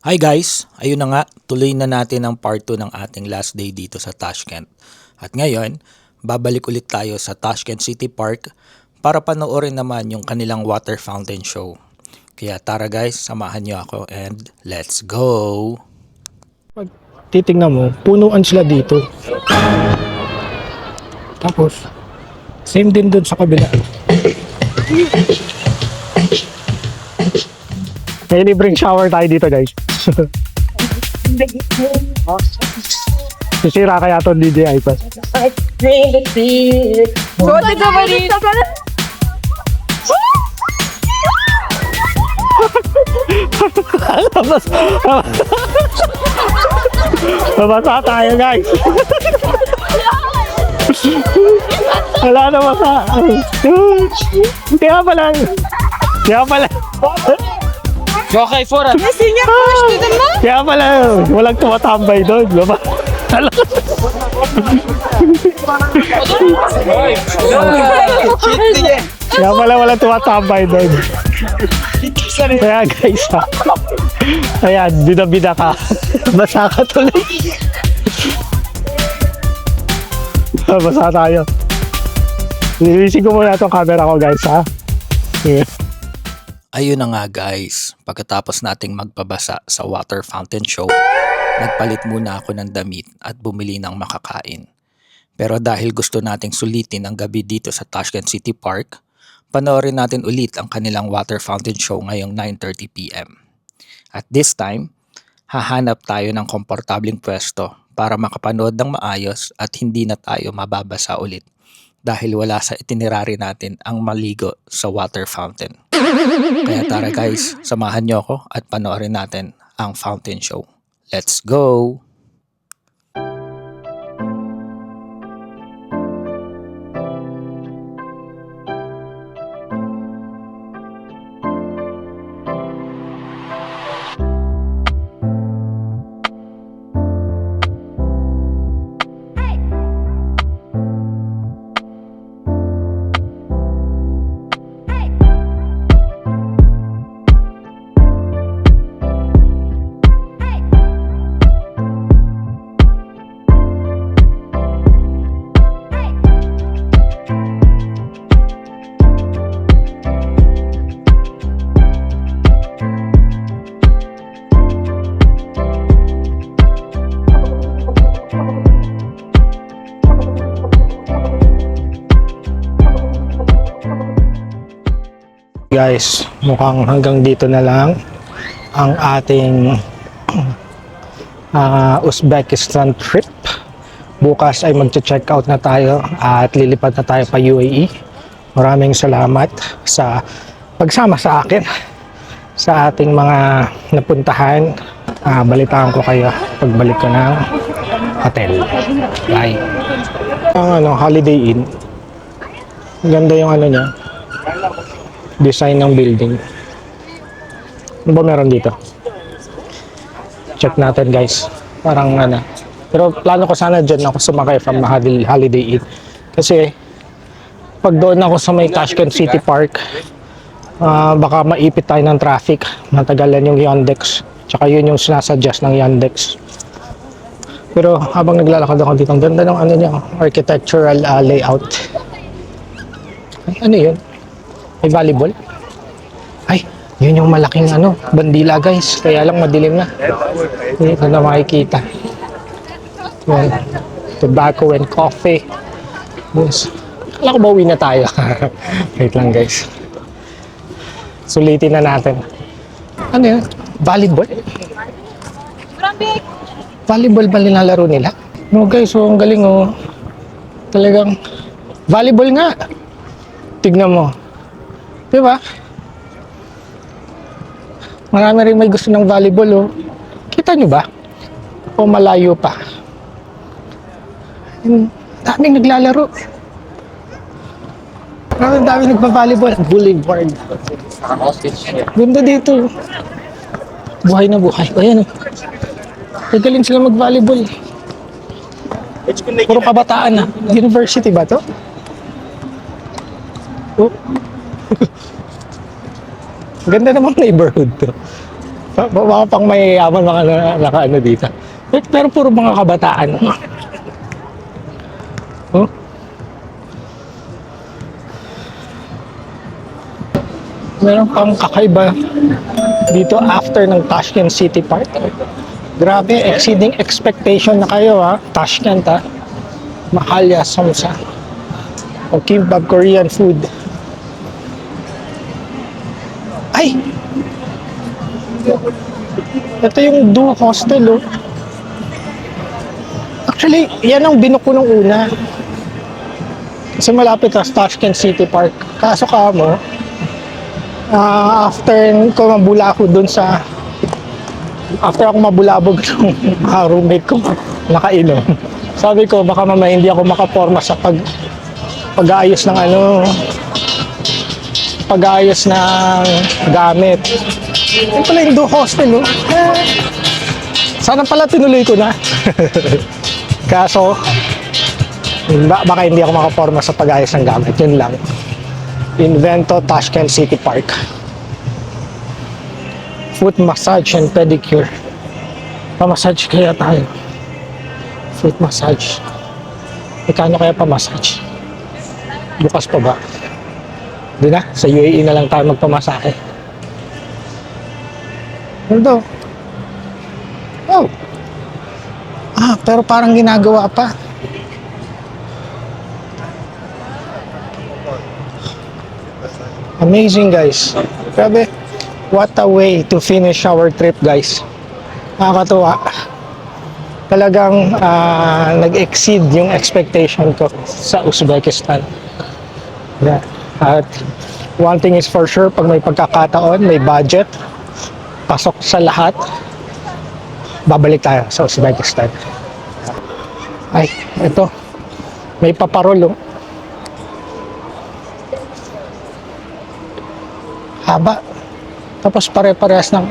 Hi guys! Ayun na nga, tuloy na natin ang part 2 ng ating last day dito sa Tashkent. At ngayon, babalik ulit tayo sa Tashkent City Park para panoorin naman yung kanilang water fountain show. Kaya tara guys, samahan nyo ako and let's go! Pag titignan mo, punuan sila dito. Tapos, same din dun sa kabila. May libreng shower tayo dito guys. Sisira kaya to DJI pa. Suote ka ba rin? Mabasa tayo guys. Wala na masa. Kaya pala. Okay, Fora. Nasinya ko, student mo? Kaya pala, walang tumatambay doon. Kaya pala walang tumatambay doon. Kaya guys, ayan, bida-bida ka. Basa ka tuloy. Basa tayo. Nilisin ko muna itong camera ko guys ha. Yeah. Ayun na nga guys, pagkatapos nating magpabasa sa water fountain show, nagpalit muna ako ng damit at bumili ng makakain. Pero dahil gusto nating sulitin ang gabi dito sa Tashkent City Park, panoorin natin ulit ang kanilang water fountain show ngayong 9:30 PM. At this time, hahanap tayo ng komportabling pwesto para makapanood ng maayos at hindi na tayo mababasa ulit dahil wala sa itinerary natin ang maligo sa water fountain. Kaya tara guys, samahan nyo ako at panoorin natin ang fountain show. Let's go! Guys, mukhang hanggang dito na lang ang ating Uzbekistan trip. Bukas ay magche-check out na tayo at lilipad na tayo pa UAE. Maraming salamat sa pagsama sa akin sa ating mga napuntahan. Balitaan ko kayo pagbalik ko ng hotel. Bye. Ang Holiday Inn. Ganda yung niya. Design ng building. Ano ba meron dito? Check natin guys. Parang Pero plano ko sana dyan ako sumakay from Holiday Inn. Kasi pag doon ako sa may Tashkent City Park, baka maipit tayo ng traffic. Matagalan yung Yandex. Tsaka yun yung sinasuggest ng Yandex. Pero habang naglalakad ako dito, ang ganda ng niya, architectural layout. Ano yun? May volleyball? Ay, yun yung malaking bandila guys. Kaya lang madilim na. Hindi ko na makikita. Yan. Tobacco and coffee. Yes. Kala ko ba uwi na tayo? Wait lang guys. Sulitin na natin. Ano yun? Volleyball? Volleyball ba nilalaro nila? No guys, so ang galing Talagang volleyball nga. Tignan mo. Diba? Marami rin may gusto ng volleyball Kita nyo ba? O malayo pa? Daming naglalaro. Daming nagpa-volleyball. Boulevard. Ganda dito. Buhay na buhay. Ayan Magaling sila mag-volleyball. Puro kabataan University ba to? Oh. Ganda namang neighborhood to. Baka pang mayayaman mga naka-ano dito. Pero puro mga kabataan. Oh. Meron pang kakaiba dito after ng Tashkent City Park. Grabe, exceeding expectation na kayo ha. Tashkent ha. Mahalya Samsa. O kimbap Korean food. Ay! Ito yung Do Hostel oh. Actually, yan ang binuko nung una. Kasi malapit sa Tashkent City Park. Kaso mo, after ko mabula ako dun sa after ako mabulabog ng roommate ko nakainom. Sabi ko baka mamaya hindi ako makaporma sa pag-aayos ng pag-aayos ng gamit. Ito pala yung Do Hostel oh. Sana pala tinuloy ko na. Kaso baka hindi ako makaporma sa pag-aayos ng gamit. Yun lang. Invento Tashkent City Park. Foot massage and pedicure. Pa-massage kaya tayo. Foot massage. Ikano kaya pa-massage? Bukas pa ba? Di na, sa UAE na lang tayo magpamasahe. Ano daw? Oh! Pero parang ginagawa pa. Amazing guys. Grabe. What a way to finish our trip guys. Nakakatuwa. Talagang nag-exceed yung expectation ko sa Uzbekistan. Yeah. At one thing is for sure, pag may pagkakataon, may budget, pasok sa lahat, babalik tayo sa Uzbekistan. Ay, ito. May paparol oh. Haba. Tapos pare-parehas ng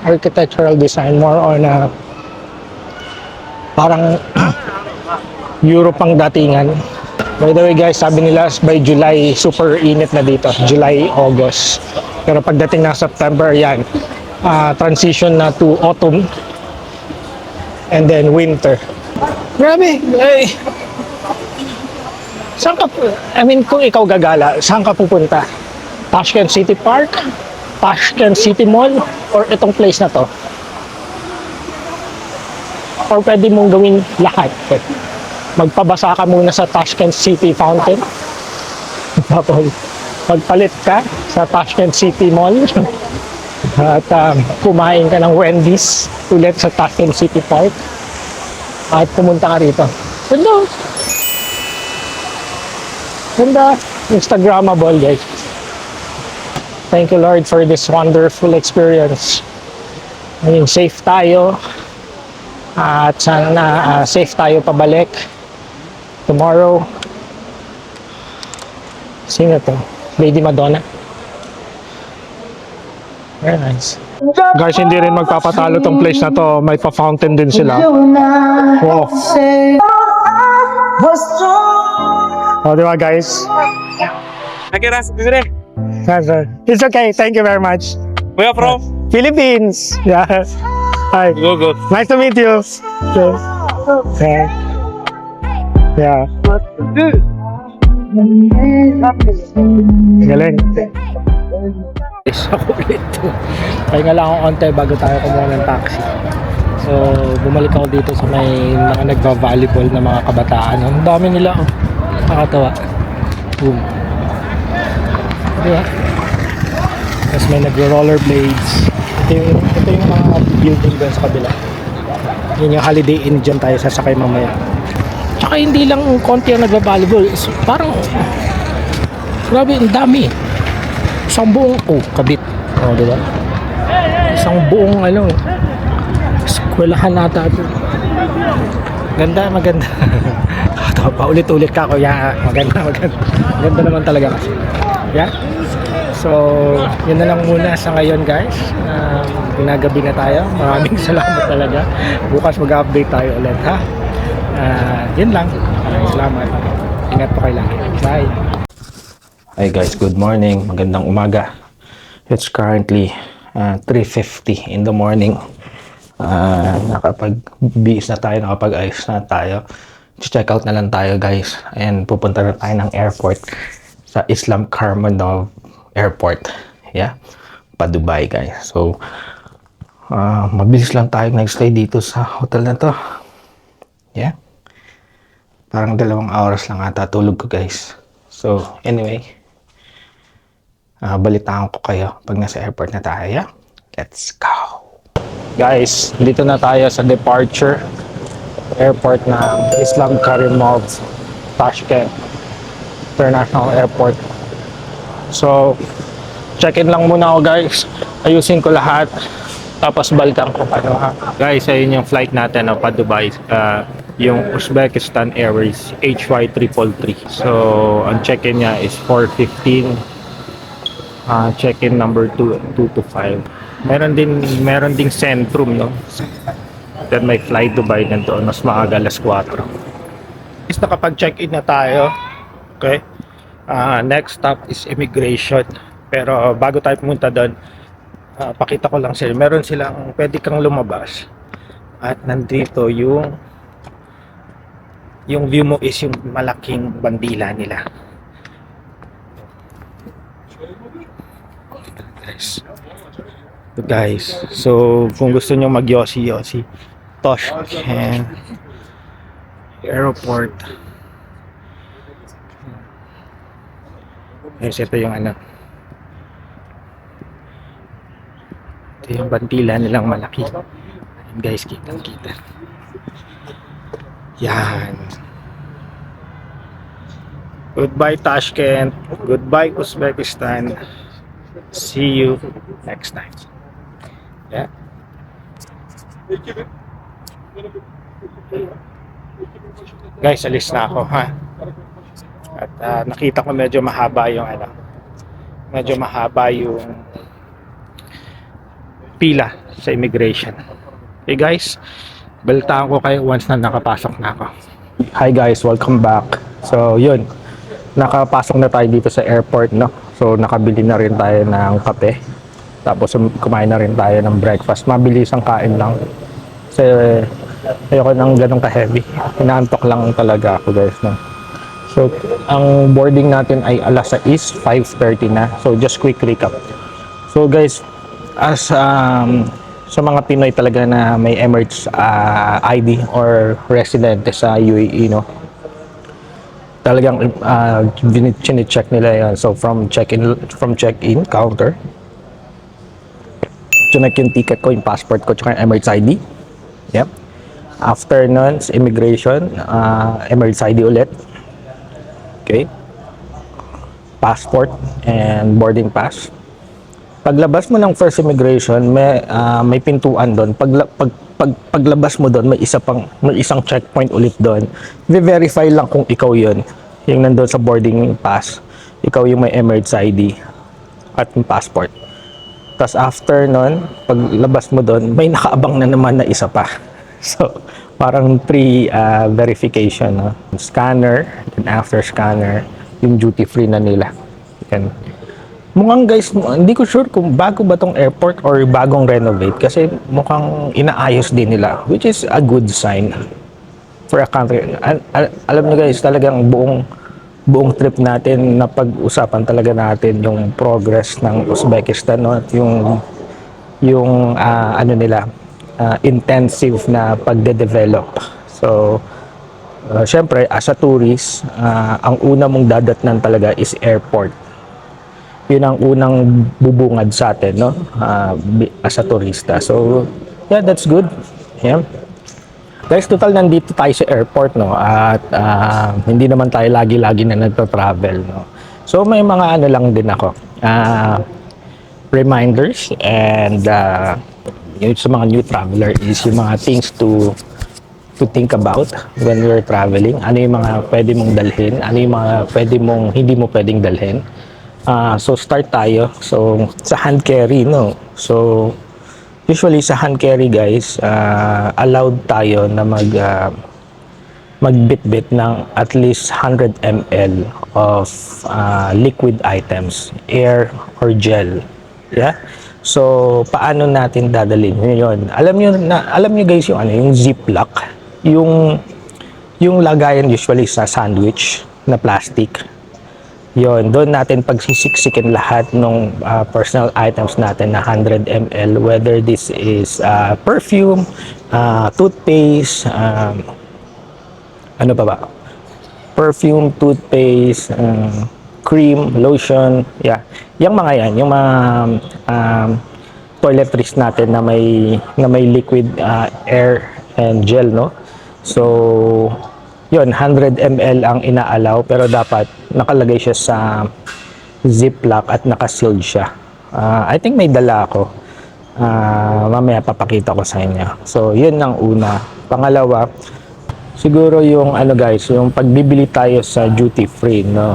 architectural design, more on parang Europe ang datingan. By the way guys, sabi nila by July super init na dito, July, August. Pero pagdating ng September, yan, transition na to autumn and then winter. Grabe, ay. Saan ka, kung ikaw gagala, saan ka pupunta? Tashkent City Park, Tashkent City Mall, or itong place na to? Or pwede mong gawin lahat. Magpabasa ka muna sa Tashkent City Fountain. Tapos magpalit ka sa Tashkent City Mall. At kumain ka ng Wendy's ulit sa Tashkent City Park. At pumunta ka rito. Ganda. Ganda. Instagrammable guys. Thank you Lord for this wonderful experience. Safe tayo. At sana safe tayo pabalik. Tomorrow. Sino to? Lady Madonna. Very nice. Guys, hindi rin magpapatalo tong place na to. May pa-fountain din sila. Wow. O, diba guys? It's okay. Thank you very much. Where from? Philippines. Yeah. Hi. Go. Nice to meet you. Okay. Yeah. Galing. Ako ulit. Pahinga lang ako konti bago tayo kumuha ng taxi. So, bumalik ako dito sa may mga nagva-volleyball na mga kabataan. Ang dami nila. Oh. Nakakatawa. Boom. Diba? Tapos may nagro-rollerblades. Ito yung mga building doon sa kabila. Yun yung Holiday Inn, dyan tayo sasakay mamaya. Tsaka hindi lang konti ang nagba-volleyball. Parang grabe, ang dami. Isang buong kabit. Diba? Isang buong eskwelahan nata ito. Maganda. Paulit-ulit ka kuya. Maganda naman talaga kasi. Yeah. So, yun na lang muna sa ngayon guys. Ginagabi na tayo. Maraming salamat talaga. Bukas mag-update tayo ulit ha. Yun lang. Maraming salamat. Ingat po kayo lagi. Bye. Hi guys, good morning. Magandang umaga. It's currently 3:50 in the morning. Nakapag-bihis na tayo, nakapag-ayos na tayo. Check out na lang tayo guys. And pupunta na tayo ng airport sa Islam Karmanov Airport. Yeah, pa Dubai guys. So, mabilis lang tayo nag-stay dito sa hotel na to. Yeah. Parang 2 oras lang ata tulog ko guys. So, anyway. Balitaan ko kayo pag nasa airport na tayo. Yeah? Let's go! Guys, dito na tayo sa departure airport ng Islam Karimov Tashkent International Airport. So, check-in lang muna ako guys. Ayusin ko lahat. Tapos balikan ko ano ha. Guys, ayun yung flight natin pa Dubai. Yung Uzbekistan Airways HY333. So, ang check-in niya is 4:15. Check-in number 2 to 5. Meron ding Centrum, no? Then may fly Dubai nandoon, mas maaga, alas 4. Is nakapag-check-in na tayo. Okay? Next stop is immigration. Pero bago tayo pumunta doon, pakita ko lang sila. Meron silang pwede kang lumabas. At nandito yung view mo is yung malaking bandila nila. Guys, so kung gusto nyo mag-yosi-yosi, Tashkent Airport. Yes, ito yung ano. Ito yung bandila nilang malaki. Ayan guys, kitang-kita. Yan. Goodbye Tashkent. Goodbye Uzbekistan. See you next time. Yeah. Guys, alis na ako ha. At nakita ko medyo mahaba yung pila sa immigration. Okay guys, balitaan ko kayo once na nakapasok na ako. Hi guys, welcome back. So yun, nakapasok na tayo dito sa airport, no? So nakabili na rin tayo ng kape. Tapos kumain na rin tayo ng breakfast. Mabilis ang kain lang. Kasi ayoko nang ganun ka-heavy. Inaantok lang talaga ako guys, no? So ang boarding natin ay alas 6, 5:30 na. So just quick recap. So guys, as sa mga Pinoy talaga na may Emirates ID or residente sa UAE, no? Talagang chine-check nila yan. So from check-in counter, chinek yung ticket ko, yung passport ko, tsaka yung Emirates ID. Yep. After nun, immigration, Emirates ID ulit. Okay. Passport and boarding pass. Paglabas mo ng first immigration, may pintuan doon. Paglabas mo doon, may isang checkpoint ulit doon. I-verify lang kung ikaw 'yon. Yung nandoon sa boarding pass, ikaw yung may Emirates ID at yung passport. Tapos after nun, paglabas mo doon, may nakaabang na naman na isa pa. So, parang verification, no? Scanner, then after scanner, yung duty free na nila. Yan. Mukhang guys, hindi ko sure kung bago ba tong airport or bagong renovate kasi mukhang inaayos din nila, which is a good sign for a country. Alam niyo guys, talagang buong trip natin na pag-usapan talaga natin yung progress ng Uzbekistan, no? At yung ano nila, intensive na pagde-develop. So syempre as a tourist, ang una mong dadatnan talaga is airport. Yun ang unang bubungad sa atin, no? As a turista. So yeah, that's good. Yeah. Guys, total nandito tayo sa airport, no? At hindi naman tayo lagi-lagi na nagta-travel, no? So may mga ano lang din ako, reminders and yung sa mga new traveler is yung mga things to think about when you're traveling. Ano yung mga pwede mong dalhin, ano yung mga hindi mo pwedeng dalhin. So start tayo. So sa hand carry, no? So usually sa hand carry guys, allowed tayo na magbitbit ng at least 100 ml of liquid items, air or gel. Yeah? So, paano natin dadalhin yun? Alam niyo guys yung yung ziplock, yung lagayan usually sa sandwich na plastic. Yon, doon natin pagsisiksikin lahat ng personal items natin na 100 ml, whether this is perfume, toothpaste, ano pa ba? Perfume, toothpaste, cream, lotion, yeah. Yung mga yan, yung mga toiletries natin na may liquid air and gel, no? So, yun, 100 ml ang inaalaw pero dapat nakalagay siya sa ziplock at nakasealed siya. I think may dala ako. Mamaya papakita ko sa inyo. So, yun ang una. Pangalawa, siguro yung guys, yung pagbibili tayo sa duty free, no?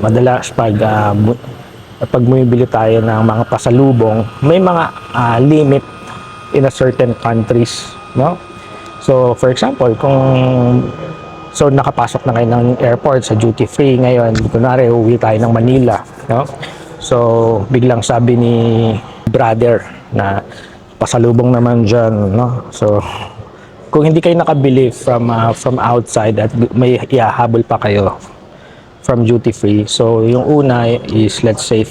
Madalas pag bumibili tayo ng mga pasalubong, may mga limit in a certain countries, no? So, for example, nakapasok na kayo ng airport sa duty free ngayon, kunwari uwi tayo ng Manila, no? So, biglang sabi ni brother na pasalubong naman dyan, no? So, kung hindi kayo nakabili from outside at may ihahabol pa kayo from duty free, so yung una is, let's say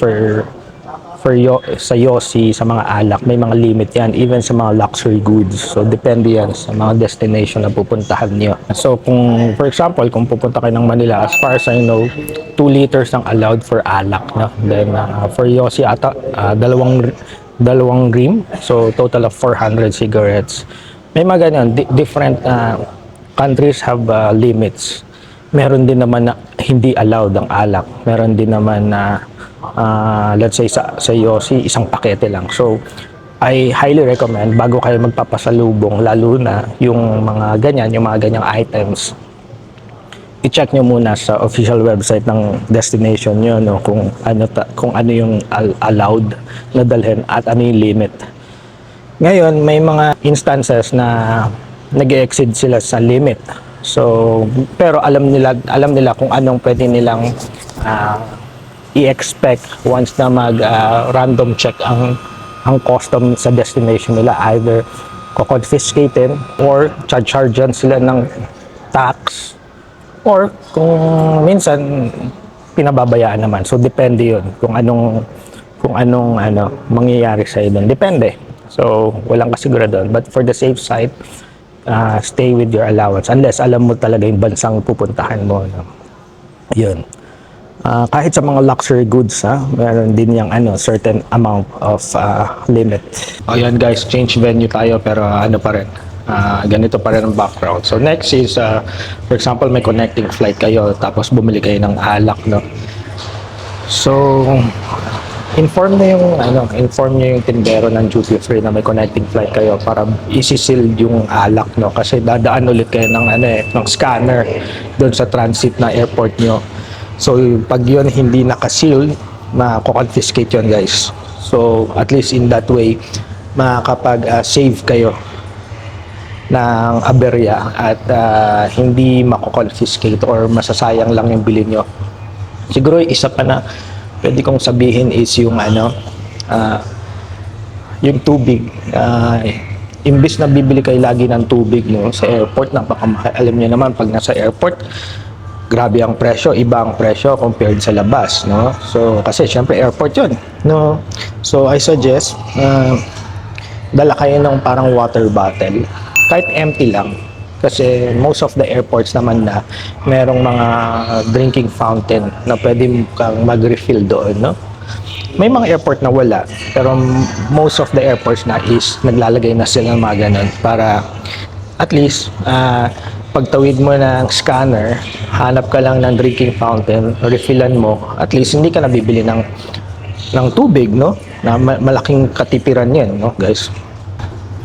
sa Yossi, sa mga alak, may mga limit yan, even sa mga luxury goods. So, depende yan sa mga destination na pupuntahan nyo. So, for example, kung pupunta kayo ng Manila, as far as I know, 2 liters ang allowed for alak. No? Then, for Yossi, dalawang rim. So, total of 400 cigarettes. May mga ganyan. Different countries have limits. Meron din naman na hindi allowed ang alak. Meron din naman na let's say sa Yossi, isang pakete lang. So, I highly recommend bago kayo magpapasalubong, lalo na yung mga ganyang items, i-check nyo muna sa official website ng destination nyo, no, kung ano yung allowed na dalhin at ano yung limit. Ngayon, may mga instances na nag-exceed sila sa limit. So, pero alam nila kung anong pwede nilang i-expect once na random check ang custom sa destination nila. Either confiscated or charge-chargean sila ng tax, or kung minsan pinababayaan naman. So depende 'yun kung anong mangyayari sa doon. Depende. So walang kasiguraduhan, but for the safe side, stay with your allowance unless alam mo talaga yung bansang pupuntahan mo, no? 'Yun. Kahit sa mga luxury goods, meron din yung certain amount of limit. Ayan guys, change venue tayo pero pa rin. Ganito pa rin ang background. So next is, for example, may connecting flight kayo tapos bumili kayo ng alak, no? So, inform niyo yung tindero ng duty free na may connecting flight kayo para isisil yung alak, no? Kasi dadaan ulit kayo ng scanner doon sa transit na airport nyo. So, pag yun hindi nakaseal, mako-confiscate yun, guys. So, at least in that way, makakapag-save kayo ng aberya at hindi mako-confiscate or masasayang lang yung bili nyo. Siguro, isa pa na pwede kong sabihin is yung yung tubig. Imbis na bibili kayo lagi ng tubig, no, sa airport, napakamahal. Alam niyo naman, pag nasa airport, grabe ang presyo, iba ang presyo compared sa labas, no? So, kasi syempre airport 'yun, no? So, I suggest dala kayo ng parang water bottle, kahit empty lang. Kasi most of the airports naman na merong mga drinking fountain na pwede kang mag-refill doon, no? May mga airport na wala, pero most of the airports na is naglalagay na sila ng mga ganun para at least pagtawid mo ng scanner, hanap ka lang ng drinking fountain, refillan mo, at least hindi ka nabibili ng tubig, no? Na malaking katipiran yan, no, guys?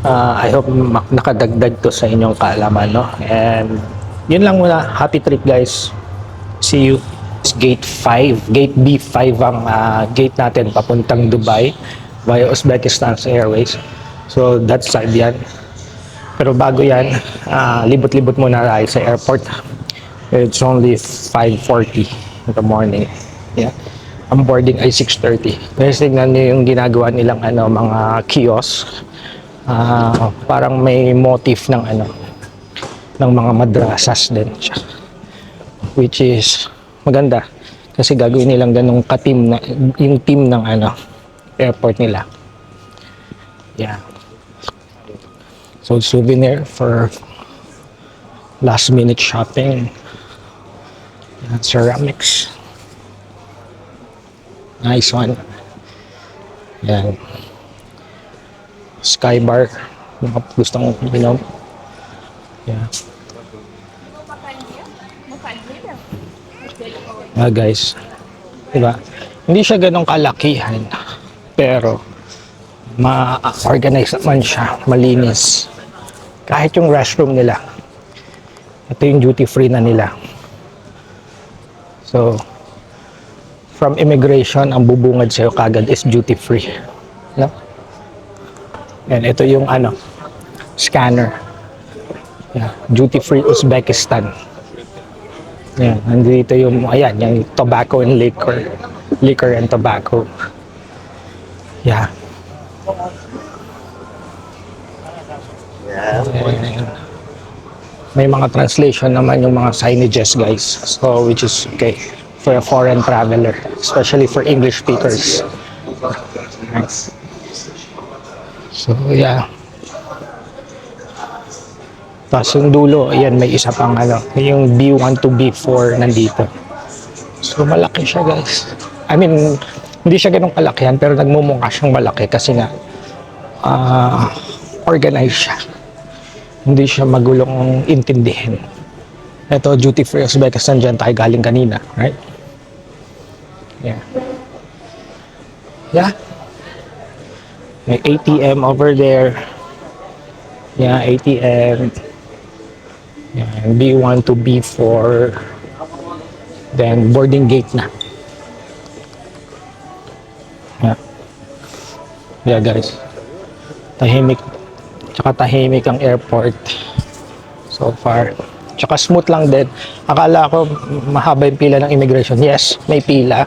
I hope nakadagdag to sa inyong kaalaman, no? And yun lang muna. Happy trip, guys. See you. Gate 5. Gate B5 ang gate natin papuntang Dubai via Uzbekistan Airways. So, that side yan. Pero bago yan, libot-libot muna tayo sa airport. It's only 5:40 in the morning. Yeah. Ang boarding ay 6:30. Guys, tignan niyo yung ginagawa nilang mga kiosk. Parang may motif ng mga madrasas din siya. Which is maganda kasi gagawin nilang ganung ka-team na yung team ng airport nila. Yeah. So souvenir for last minute shopping. Yan, ceramics. Nice one. Yan. Sky bar. Mga gustong uminom. Yeah. Guys. Diba? Hindi siya ganong kalakihan. Pero ma-organize naman siya. Malinis. Kahit yung restroom nila. Ito yung duty free na nila. So, from immigration, ang bubungad sa'yo kagad is duty free. No? And ito yung scanner. Yeah, duty free Uzbekistan. Yan, nandito yung, ayan, yung tobacco and liquor. Liquor and tobacco. Yeah. Ayan. May mga translation naman yung mga signages, guys. So, which is okay for a foreign traveler, especially for English speakers. Nice. So, yeah. Tapos yung dulo, ayan, may isa pang yung B1 to B4 nandito. So, malaki siya, guys. I mean, hindi siya ganun kalakihan, pero nagmumukha siyang malaki kasi nga, organized siya. Hindi siya magulong intindihin. Ito, duty free Uzbekistan, dyan tayo galing kanina, right? Yeah. Yeah. May ATM over there. Yeah, ATM. Yeah, B1 to B4. Then, boarding gate na. Yeah. Yeah, guys. Tahimik. Tsaka tahimik ang airport so far. Tsaka smooth lang din. Akala ko mahaba yung pila ng immigration. Yes, may pila.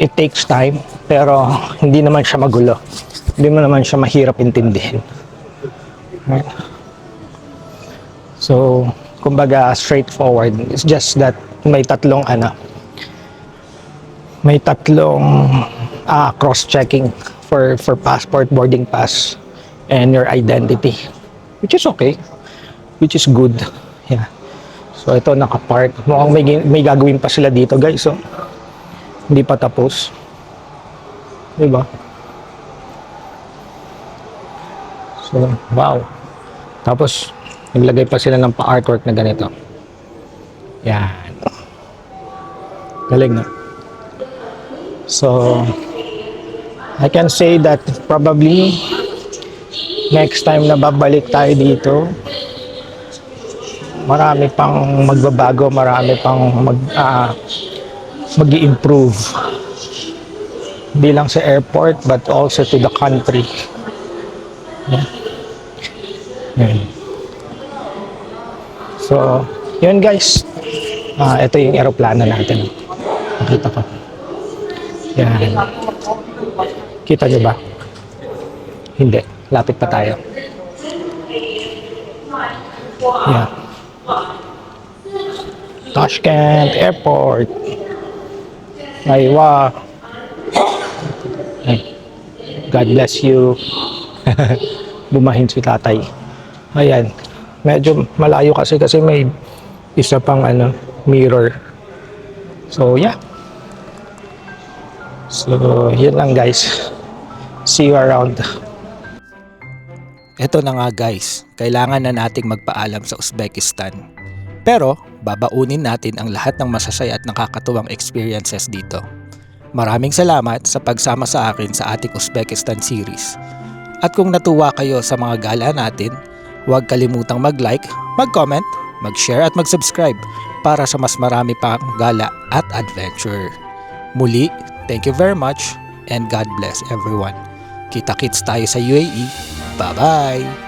It takes time. Pero hindi naman siya magulo. Hindi mo naman siya mahirap intindihin. Right? So, kumbaga straightforward. It's just that may tatlong cross-checking for passport, boarding pass, and your identity, which is okay, which is good. Yeah. So ito naka-park. Mukhang may gagawin pa sila dito, guys. So hindi pa tapos. Diba? So wow. Tapos naglagay pa sila ng pa-artwork na ganito. Yan. Galing na. So I can say that probably next time na babalik tayo dito, marami pang magbabago, marami pang mag-i-improve. Hindi lang sa airport, but also to the country. Yeah. Yan. So, yun guys. Ito yung aeroplano natin. Nakita ko. Yan. Kita nyo ba? Hindi. Lapit pa tayo. Yeah. Tashkent Airport. Aywa. God bless you. Bumahin si tatay. Ayan. Medyo malayo kasi may isa pang mirror. So, yeah. So, yun lang guys. See you around. Ito na nga guys, kailangan na nating magpaalam sa Uzbekistan. Pero, babaunin natin ang lahat ng masasaya at nakakatuwang experiences dito. Maraming salamat sa pagsama sa akin sa ating Uzbekistan series. At kung natuwa kayo sa mga gala natin, huwag kalimutang mag-like, mag-comment, mag-share at mag-subscribe para sa mas marami pang gala at adventure. Muli, thank you very much and God bless everyone. Kita-kits tayo sa UAE. Bye-bye!